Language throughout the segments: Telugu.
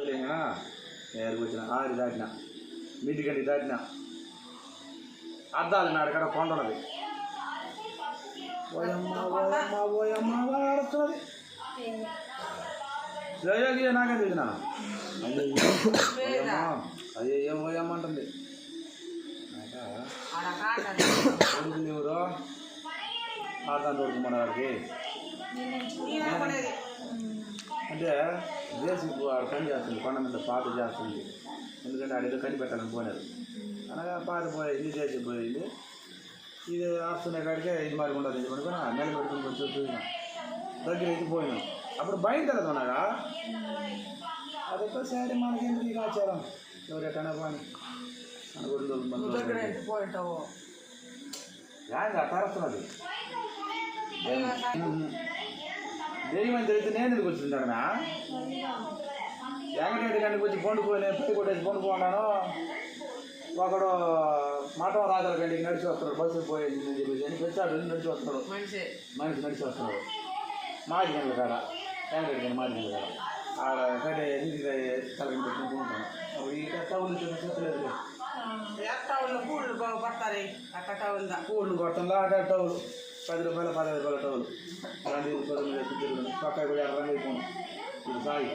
వదిలేనా నేరుకు వచ్చిన ఆరు దాటిన మీటికండి దాటిన అద్దాలు నాడు కాడ కొండ ఉన్నది ఆడుతున్నది జయోగి నాకే తెలిసిన అయ్యో పోయమ్మంటుంది కొడుకులు ఎవరు ఆడదాన్ని తోడుకున్న వాడికి అంటే దేశపు ఆడ పని చేస్తుంది కొండ మీద పాత చేస్తుంది ఎందుకంటే ఆడేదో కని పెట్టాలని పోయినారు అనగా పాత పోయింది దేశం పోయింది ఇది ఆస్తున్న కాడికే ఇది మరి ఉండదు ఇది పడుకున్నా నెల పెట్టుకుని కొంచెం చూసినా దగ్గర ఇది పోయినాం అప్పుడు బయలుదేరదు ఉన్నాగా అదొక్కసారి మనకి ఇలా ఆచారం ఎవరెక్కడైనా పోయి తరస్తున్నది దెయ్యం తెలిస్తే నేను ఎందుకు వచ్చింటాడనా వెంకటరెడ్డి గంటకు వచ్చి పండుకొని పై కొట్టేసి పండుకున్నాను ఒకడు మఠం రాజుల గంటకి నడిచి వస్తున్నాడు బస్సు పోయేది అని చెప్పేసి అని పెంచాడు నడిచి వస్తున్నాడు మనిషి నడిచి వస్తున్నాడు మాది గంటల కాడ వెంకటరెడ్డి గంట మాది గంటల కాడ ఆడ కట్టే నీటి తలకి పెట్టుకుంటూ ఉంటాను అప్పుడు ఈ టౌన్లు చెప్పలేదు పూలు కొడతాం అక్కడ టౌలు 10 రూపాయలు 15 రూపాయల టౌలు అలాంటి తిరుగుతాను పక్క కూడా రంగు అయిపోను ఇది సాగి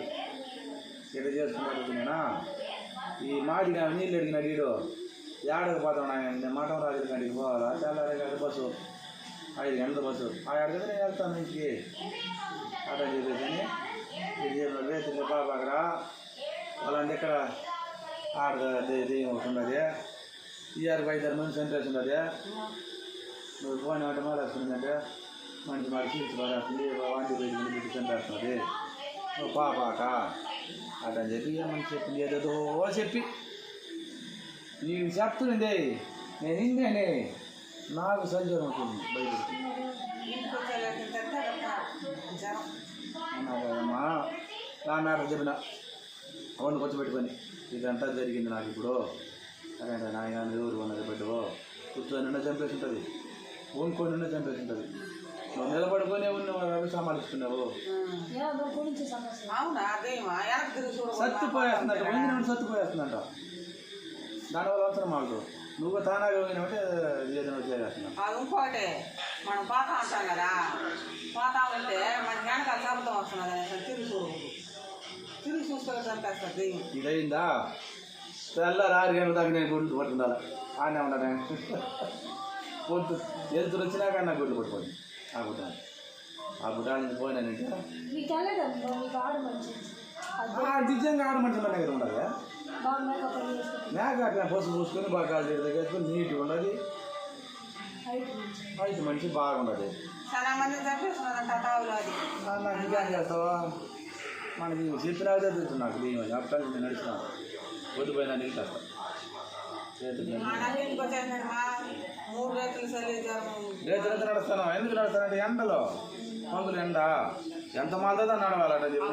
ఎట్లా చేసుకున్నాడు నేనా ఈ మాది నీళ్ళు అడిగిన వీడు ఏడకు పోతాం నేను మఠం రాజుల కాడికి పోవాలా తెల్లారి గంట బస్సు 5 గంటల బస్సు ఆ ఏడకైతే నేను వెళ్తాను ఇంటికి అట్లా చెప్పేసి ఇది రేతులు బాబా అక్కడ వాళ్ళంటే ఇక్కడ ఆడ దెయ్యం ఒకటి ఉన్నది ఇయర్కి 5-6 మంది సెంటర్స్ ఉన్నది నువ్వు ఫోన్ అంటే మాట్లాడుతుందంటే మంచి మాట సీట్స్ పడేస్తుంది వాంటి బయట సెంటర్స్తుంది నువ్వు పాపాక అట్లా చెప్పి ఏమని చెప్పింది ఏదేదో చెప్పి నీకు చెప్తుంది నేను ఇందేనే నాకు సంజయం అవుతుంది బయటకి అమ్మా నా మ్యాటర్ చెప్పిన అవును కొంచెం పెట్టుకొని ఇదంతా జరిగింది నాకు ఇప్పుడు అదే నాయన ఎవరు ఉన్నది పెట్టుకో కూర్చొని నిన్న చంపేసి ఉంటుంది వండుకొని నిన్న చంపేసి ఉంటుంది నువ్వు నిలబడుకొని ఉన్న సమాలిస్తున్నావు సత్తుపోయేస్తుందంట వంగిన సత్తుపోయేస్తుందంట దానివల్ల అవసరం మాకు నువ్వు తానాగా వంగినామంటే ఏదైనా వచ్చేస్తున్నావు అది ఇంకోటి మనం పోతా ఉంటాం కదా పోతా ఉంటే మనకి వెనకాల శబ్దం వస్తున్నది తిరిగి చూస్తే చంపేస్తారు దెయ్యం ఇదైందా తెల్లారి 6 గంటల దాకా నేను గుడ్లు పట్టుకుండాలి ఆనే ఉన్నాను పొద్దు ఎదురు వచ్చినాక నాకు గుడ్లు పట్టుకోండి ఆ గుడ్డాన్ని పోయినానంటే నిజంగా ఆడమంటే మన దగ్గర ఉండాలి మేక అట్లా పసుపు పూసుకొని బాగా కాలు దగ్గర వేసుకొని నీట్గా ఉండదు హైట్ మంచి బాగుండదు నాకు ఇంకేం చేస్తావా మనకి చెప్పినా చదువుతుంది నాకు దీని అప్పటి నేను నడుస్తున్నాను పొద్దుపోయినా నీళ్ళు కష్టం రేతులైతే నడుస్తాను ఎందుకు నడుస్తానంటే ఎండలో మందులు ఎండ ఎంత మాల్దా నడవాలంటే చెప్పి